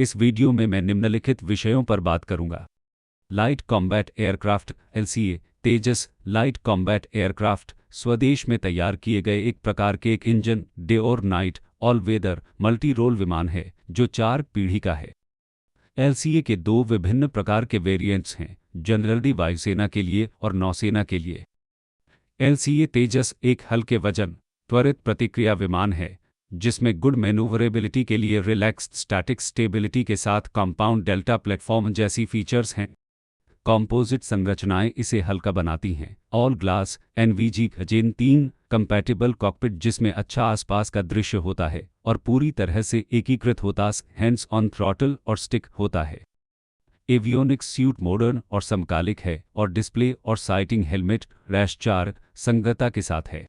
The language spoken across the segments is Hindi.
इस वीडियो में मैं निम्नलिखित विषयों पर बात करूंगा। Light combat aircraft LCA Tejas light combat aircraft स्वदेश में तैयार किए गए एक प्रकार के एक इंजन डे और night all weather multi role विमान है जो 4 पीढ़ी का है। एलसीए के 2 विभिन्न प्रकार के वेरिएंट्स हैं, जनरली वायुसेना के लिए और नौसेना के लिए। एलसीए तेजस एक हल्के वजन त्वरित प्रतिक्रिया विमान है जिसमें गुड मैन्यूवरेबिलिटी के लिए रिलैक्स्ड स्टैटिक स्टेबिलिटी के साथ कंपाउंड डेल्टा प्लेटफॉर्म जैसी फीचर्स हैं। कॉम्पोजिट संरचनाएं इसे हल्का बनाती हैं। ऑल ग्लास एनवीजी जेन 3 कंपैटिबल कॉकपिट जिसमें अच्छा आसपास का दृश्य होता है और पूरी तरह से एकीकृत होता हैंड्स ऑन थ्रॉटल और स्टिक होता है। एवियोनिक्स सूट मॉडर्न और समकालिक है और डिस्प्ले और साइटिंग हेलमेट रैश 4 संगतता के साथ है।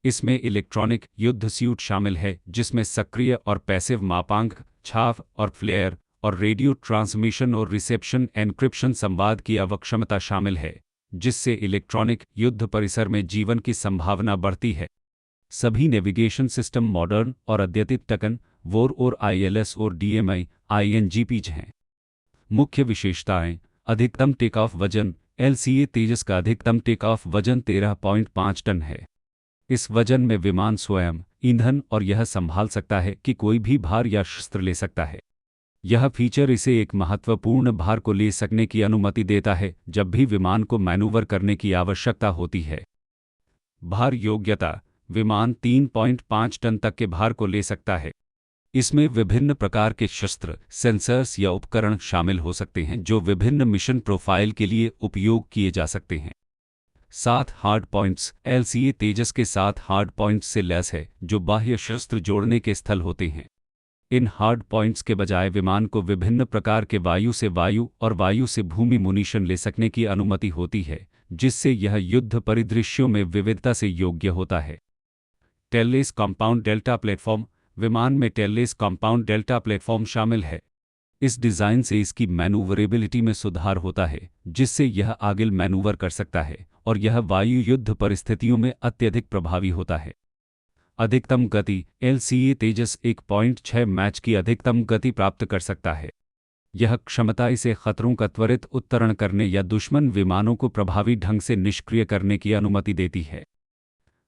इसमें इलेक्ट्रॉनिक युद्ध सूट शामिल है जिसमें सक्रिय और पैसिव मापांक छाव और फ्लेयर और रेडियो ट्रांसमिशन और रिसेप्शन एन्क्रिप्शन संवाद की अवक्षमता शामिल है जिससे इलेक्ट्रॉनिक युद्ध परिसर में जीवन की संभावना बढ़ती है। सभी नेविगेशन सिस्टम मॉडर्न और अद्यतित टकन वोर और आईएलएस और डीएमआई आईएनजीपीज हैं। मुख्य विशेषताएं: अधिकतम टेक ऑफ वजन एलसीए तेजस का अधिकतम टेक ऑफ वजन 13.5 टन है। इस वजन में विमान स्वयं ईंधन और यह संभाल सकता है कि कोई भी भार या शस्त्र ले सकता है। यह फीचर इसे एक महत्वपूर्ण भार को ले सकने की अनुमति देता है जब भी विमान को मैनूवर करने की आवश्यकता होती है। भार योग्यता: विमान 3.5 टन तक के भार को ले सकता है। इसमें विभिन्न प्रकार के शस्त्र सेंसर्स या उपकरण शामिल हो सकते हैं जो विभिन्न मिशन प्रोफाइल के लिए उपयोग किए जा सकते हैं। 7 हार्ड पॉइंट्स एलसीए तेजस के 7 हार्ड पॉइंट्स से लैस है जो बाह्य शस्त्र जोड़ने के स्थल होते हैं। इन हार्ड पॉइंट्स के बजाय विमान को विभिन्न प्रकार के वायु से वायु और वायु से भूमि मुनीशन ले सकने की अनुमति होती है जिससे यह युद्ध परिदृश्यों में विविधता से योग्य होता है। टेललेस कंपाउंड डेल्टा प्लेटफॉर्म विमान में टेललेस कंपाउंड डेल्टा प्लेटफॉर्म शामिल है। इस डिज़ाइन से इसकी मैनूवरेबिलिटी में सुधार होता है जिससे यह आगे मैनूवर कर सकता है और यह वायु युद्ध परिस्थितियों में अत्यधिक प्रभावी होता है। अधिकतम गति एलसीए तेजस 1.6 मैच की अधिकतम गति प्राप्त कर सकता है। यह क्षमता इसे खतरों का त्वरित उत्तरण करने या दुश्मन विमानों को प्रभावी ढंग से निष्क्रिय करने की अनुमति देती है।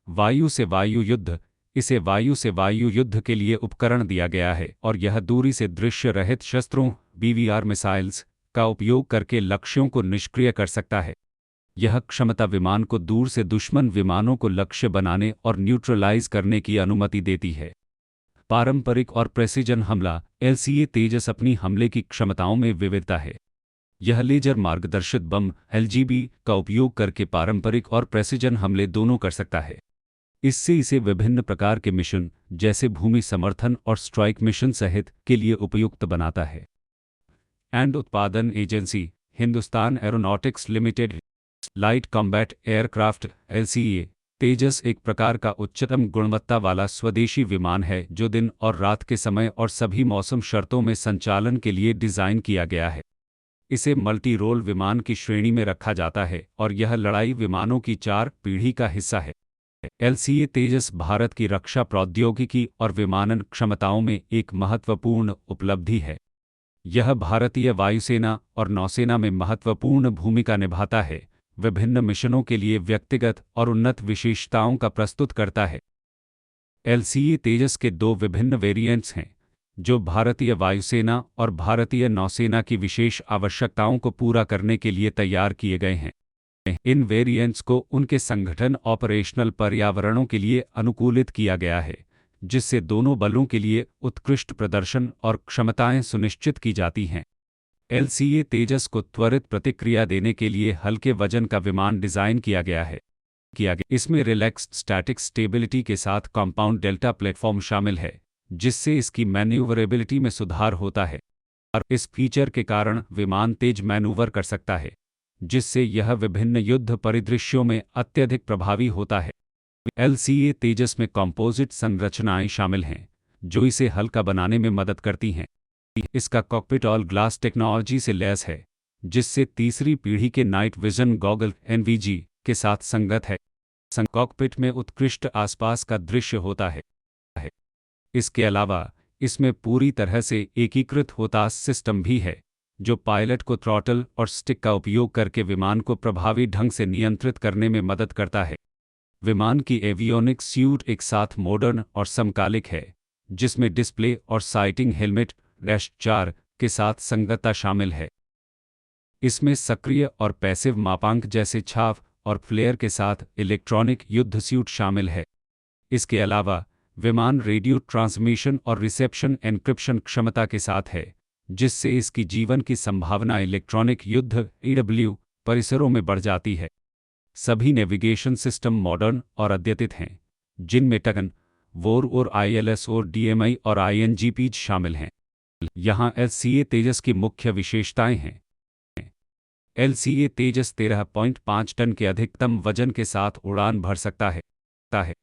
वायु से वायु युद्ध इसे वायु से वायु युद्ध के लिए उपकरण दिया गया है और यह दूरी से दृश्य रहित शस्त्रों बीवीआर मिसाइल्स का उपयोग करके लक्ष्यों को निष्क्रिय कर सकता है। यह क्षमता विमान को दूर से दुश्मन विमानों को लक्ष्य बनाने और न्यूट्रलाइज करने की अनुमति देती है। पारंपरिक और प्रेसिजन हमला एलसीए तेजस अपनी हमले की क्षमताओं में विविधता है। यह लेजर मार्गदर्शित बम एलजीबी का उपयोग करके पारंपरिक और प्रेसिजन हमले दोनों कर सकता है। इससे इसे विभिन्न प्रकार के मिशन जैसे भूमि समर्थन और स्ट्राइक मिशन सहित के लिए उपयुक्त बनाता है। एंड उत्पादन agency Hindustan Aeronautics Limited. Light combat aircraft LCA Tejas एक प्रकार का उच्चतम गुणवत्ता वाला स्वदेशी विमान है जो दिन और रात के समय और सभी मौसम शर्तों में संचालन के लिए डिज़ाइन किया गया है। इसे मल्टी रोल विमान की श्रेणी में रखा जाता है और यह लड़ाई विमानों की 4 पीढ़ी का हिस्सा है। एलसीए तेजस भारत की रक्षा प्रौद्योगिकी और विमानन क्षमताओं में एक महत्वपूर्ण उपलब्धि है। यह भारतीय वायुसेना और नौसेना में महत्वपूर्ण भूमिका निभाता है, विभिन्न मिशनों के लिए व्यक्तिगत और उन्नत विशेषताओं का प्रस्तुत करता है। एलसीए तेजस के 2 विभिन्न वेरिएंट्स हैं जो भारतीय वायुसेना और भारतीय नौसेना की विशेष आवश्यकताओं को पूरा करने के लिए तैयार किए गए हैं। इन वेरिएंट्स को उनके संगठन ऑपरेशनल पर्यावरणों के लिए अनुकूलित किया गया है जिससे दोनों बलों के लिए उत्कृष्ट प्रदर्शन और क्षमताएं सुनिश्चित की जाती हैं। एलसीए तेजस को त्वरित प्रतिक्रिया देने के लिए हल्के वजन का विमान डिज़ाइन किया गया। इसमें रिलैक्स्ड स्टैटिक स्टेबिलिटी के साथ कंपाउंड डेल्टा प्लेटफॉर्म शामिल है जिससे इसकी मैन्यूवरेबिलिटी में सुधार होता है और इस फीचर के कारण विमान तेज मैनूवर कर सकता है जिससे यह विभिन्न युद्ध परिदृश्यों में अत्यधिक प्रभावी होता है। एलसीए तेजस में कंपोजिट संरचनाएं शामिल हैं जो इसे हल्का बनाने में मदद करती हैं। इसका कॉकपिट ऑल ग्लास टेक्नोलॉजी से लैस है जिससे तीसरी पीढ़ी के नाइट विजन गॉगल एनवीजी के साथ संगत है। कॉकपिट में उत्कृष्ट आसपास का दृश्य होता है। इसके अलावा इसमें पूरी तरह से एकीकृत होतास सिस्टम भी है, जो पायलट को थ्रॉटल और स्टिक का उपयोग करके विमान को प्रभावी ढंग से नियंत्रित करने में मदद करता है। विमान की एवियोनिक्स सूट एक साथ मॉडर्न और समकालिक है, जिसमें डिस्प्ले और साइटिंग हेलमेट डैश 4 के साथ संगतता शामिल है। इसमें सक्रिय और पैसिव मापांक जैसे छाव और फ्लेयर के साथ इलेक्ट्रॉनिक युद्ध सूट शामिल है। इसके अलावा विमान रेडियो ट्रांसमिशन और रिसेप्शन एन्क्रिप्शन क्षमता के साथ है, जिससे इसकी जीवन की संभावना इलेक्ट्रॉनिक युद्ध ईडब्ल्यू परिसरों में बढ़ जाती है। सभी नेविगेशन सिस्टम मॉडर्न और अद्यतित हैं, जिनमें टगन, वोर और आईएलएस और डीएमआई और आईएनजीपीज शामिल हैं। यहाँ एलसीए तेजस की मुख्य विशेषताएं हैं। एलसीए तेजस 13.5 टन के अधिकतम वजन के साथ उड़ान भर सकता है।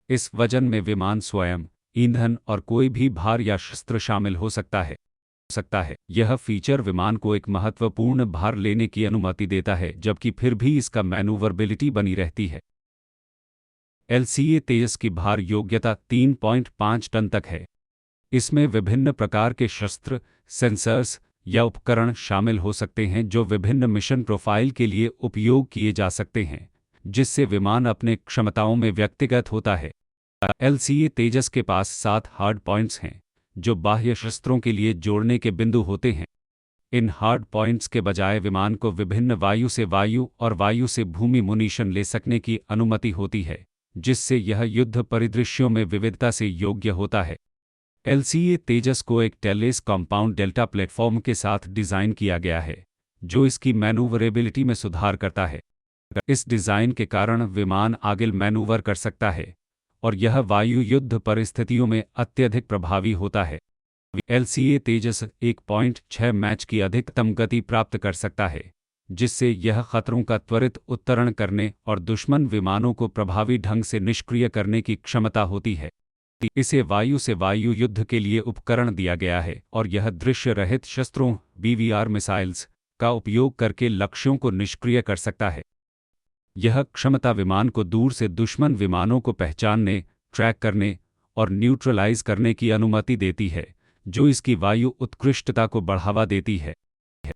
इस वजन में विमान स्वयं, ईंधन और कोई भी भार या शस्त्र शामिल हो सकता है। यह फीचर विमान को एक महत्वपूर्ण भार लेने की अनुमति देता है, जबकि फिर भी इसका मैनूवरबिलिटी बनी रहती है। एलसीए तेजस की भार योग्यता 3.5 टन तक है। इसमें विभिन्न प्रकार के शस्त्र, सेंसर्स या उपकरण शामिल हो सकते हैं, जो विभिन्न मिशन प्रोफाइल के लिए उपयोग किए जा सकते हैं, जिससे विमान अपने क्षमताओं में व्यक्तिगत होता है। एलसीए तेजस के पास 7 हार्ड पॉइंट्स हैं, जो बाह्य शस्त्रों के लिए जोड़ने के बिंदु होते हैं। इन हार्ड पॉइंट्स के बजाय विमान को विभिन्न वायु से वायु और वायु से भूमि मुनीशन ले सकने की अनुमति होती है, जिससे यह युद्ध परिदृश्यों में विविधता से योग्य होता है। एलसीए तेजस को एक टेलेस कॉम्पाउंड डेल्टा प्लेटफॉर्म के साथ डिज़ाइन किया गया है, जो इसकी मैनूवरेबिलिटी में सुधार करता है। इस डिज़ाइन के कारण विमान आगे मैनूवर कर सकता है और यह वायु युद्ध परिस्थितियों में अत्यधिक प्रभावी होता है। एलसीए तेजस 1.6 मैच की अधिकतम गति प्राप्त कर सकता है, जिससे यह खतरों का त्वरित उत्तरण करने और दुश्मन विमानों को प्रभावी ढंग से निष्क्रिय करने की क्षमता होती है। इसे वायु से वायु युद्ध के लिए उपकरण दिया गया है और यह दृश्य रहित शस्त्रों बीवीआर मिसाइल्स का उपयोग करके लक्ष्यों को निष्क्रिय कर सकता है। यह क्षमता विमान को दूर से दुश्मन विमानों को पहचानने, ट्रैक करने और न्यूट्रलाइज करने की अनुमति देती है, जो इसकी वायु उत्कृष्टता को बढ़ावा देती है।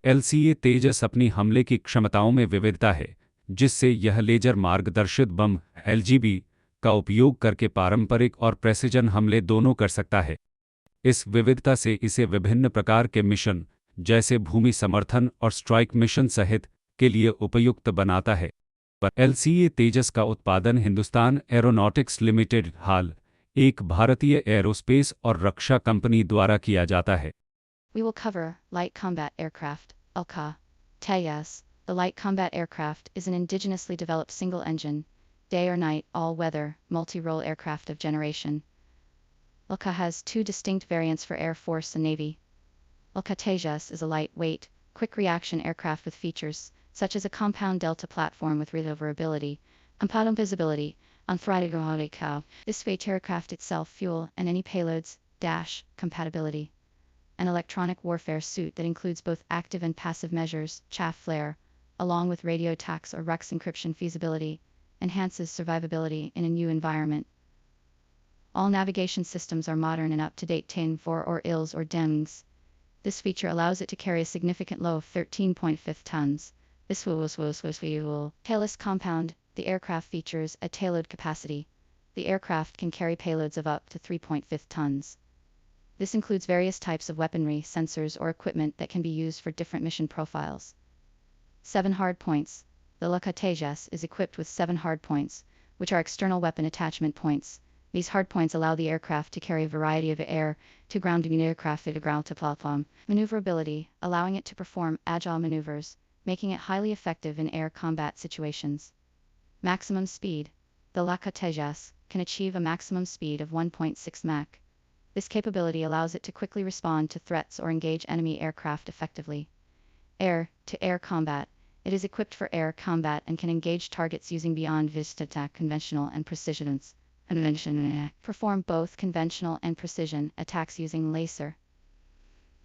एलसीए तेजस अपनी हमले की क्षमताओं में विविधता है, जिससे यह लेजर मार्गदर्शित बम एलजीबी का उपयोग करके पारंपरिक और प्रेसिजन हमले दोनों कर सकता है। इस विविधता से इसे विभिन्न प्रकार के मिशन, जैसे भूमि समर्थन और स्ट्राइक मिशन सहित, के लिए उपयुक्त बनाता है। एलसीए तेजस का उत्पादन हिंदुस्तान एरोनॉटिक्स लिमिटेड हाल एक भारतीय एरोस्पेस और रक्षा कंपनी द्वारा किया जाता है। We will cover Light Combat Aircraft, LCA. TEJAS. The Light Combat Aircraft is an indigenously developed single-engine, day or night, all-weather, multi-role aircraft of generation. LCA has two distinct variants for Air Force and Navy. LCA TEJAS is a lightweight, quick-reaction aircraft with features such as a compound delta platform with maneuverability, compound visibility, unthreaded. This weight aircraft itself fuel and any payloads, dash, compatibility. An electronic warfare suit that includes both active and passive measures, chaff flare, along with radio attacks or RUX encryption feasibility, enhances survivability in a new environment. All navigation systems are modern and up-to-date 10-4 or ILS or DEMS. This feature allows it to carry a significant load of 13.5 tons. This tailless compound, the aircraft features a payload capacity. The aircraft can carry payloads of up to 3.5 tons. This includes various types of weaponry, sensors, or equipment that can be used for different mission profiles. 7 hard points. The LCA TEJAS is equipped with 7 hard points, which are external weapon attachment points. These hard points allow the aircraft to carry a variety of air-to-ground aircraft to ground to platform maneuverability, allowing it to perform agile maneuvers, making it highly effective in air combat situations. Maximum speed. The LCA TEJAS can achieve a maximum speed of 1.6 Mach. This capability allows it to quickly respond to threats or engage enemy aircraft effectively. Air-to-air combat. It is equipped for air combat and can engage targets using beyond vista attack conventional and precision. Perform both conventional and precision attacks using laser.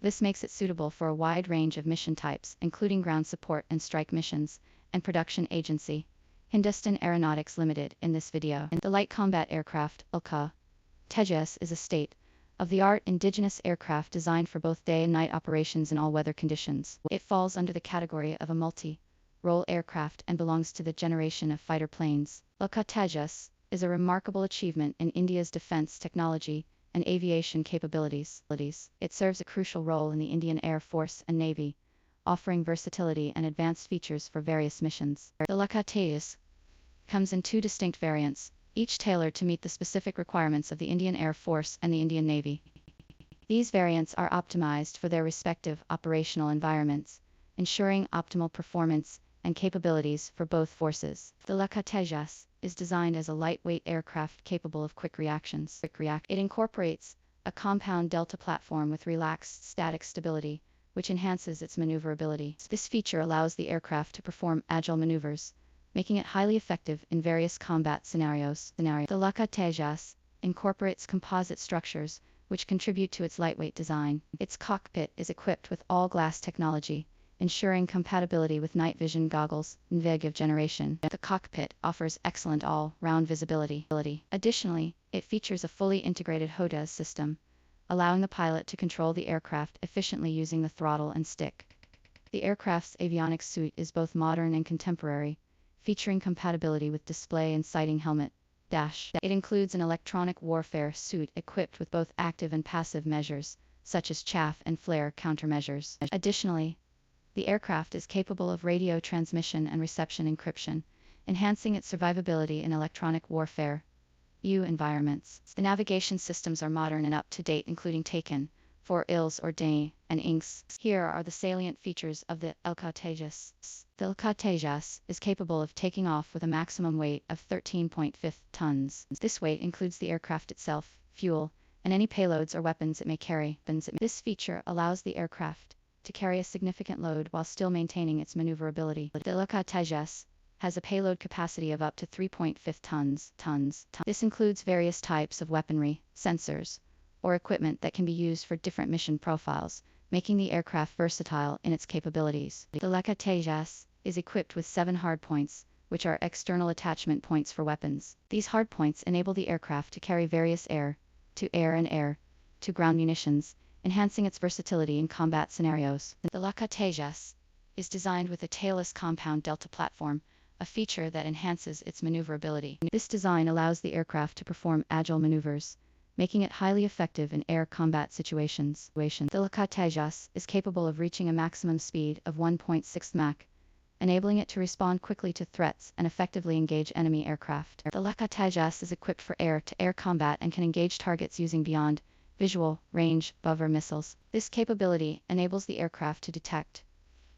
This makes it suitable for a wide range of mission types, including ground support and strike missions, and production agency. Hindustan Aeronautics Limited in this video. The Light Combat Aircraft, LCA TEJAS, is a state state-of-the-art indigenous aircraft designed for both day and night operations in all weather conditions. It falls under the category of a multi-role aircraft and belongs to the generation of fighter planes. Lakha Tejas is a remarkable achievement in India's defense technology and aviation capabilities. It serves a crucial role in the Indian Air Force and Navy, offering versatility and advanced features for various missions. The Lakha Tejas comes in two distinct variants, each tailored to meet the specific requirements of the Indian Air Force and the Indian Navy. These variants are optimized for their respective operational environments, ensuring optimal performance and capabilities for both forces. The Lakha Tejas is designed as a lightweight aircraft capable of quick reactions. It incorporates a compound delta platform with relaxed static stability, which enhances its maneuverability. This feature allows the aircraft to perform agile maneuvers, making it highly effective in various combat scenarios. The Lakha Tejas incorporates composite structures, which contribute to its lightweight design. Its cockpit is equipped with all-glass technology, ensuring compatibility with night vision goggles, NVIDIA generation. The cockpit offers excellent all-round visibility. Additionally, it features a fully integrated HOTAS system, allowing the pilot to control the aircraft efficiently using the throttle and stick. The aircraft's avionics suite is both modern and contemporary, featuring compatibility with display and sighting helmet. It includes an electronic warfare suite equipped with both active and passive measures, such as chaff and flare countermeasures. Additionally, the aircraft is capable of radio transmission and reception encryption, enhancing its survivability in electronic warfare environments. The navigation systems are modern and up-to-date, including Taken, for ILS or DAE, and INCS. Here are the salient features of the Lakha Tejas. The Lakha Tejas is capable of taking off with a maximum weight of 13.5 tons. This weight includes the aircraft itself, fuel, and any payloads or weapons it may carry. This feature allows the aircraft to carry a significant load while still maintaining its maneuverability. The Lakha Tejas has a payload capacity of up to 3.5 tons. This includes various types of weaponry, sensors, or equipment that can be used for different mission profiles, making the aircraft versatile in its capabilities. The Lakha Tejas is equipped with 7 hardpoints, which are external attachment points for weapons. These hardpoints enable the aircraft to carry various air-to-air and air-to-ground munitions, enhancing its versatility in combat scenarios. The Lakha Tejas is designed with a tailless compound delta platform, a feature that enhances its maneuverability. This design allows the aircraft to perform agile maneuvers, making it highly effective in air combat situations. The Lakha Tejas is capable of reaching a maximum speed of 1.6 Mach, enabling it to respond quickly to threats and effectively engage enemy aircraft. The Lakha Tejas is equipped for air-to-air combat and can engage targets using beyond visual range BOVR missiles. This capability enables the aircraft to detect,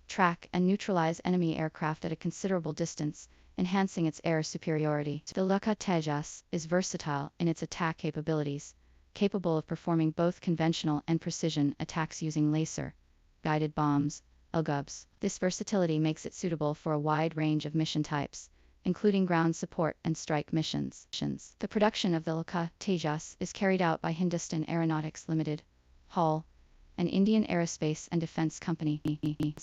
track, and neutralize enemy aircraft at a considerable distance, enhancing its air superiority. The Lakha Tejas is versatile in its attack capabilities, capable of performing both conventional and precision attacks using laser-guided bombs, LGUBs. This versatility makes it suitable for a wide range of mission types, including ground support and strike missions. The production of the Lakha Tejas is carried out by Hindustan Aeronautics Limited, HAL, an Indian aerospace and defense company.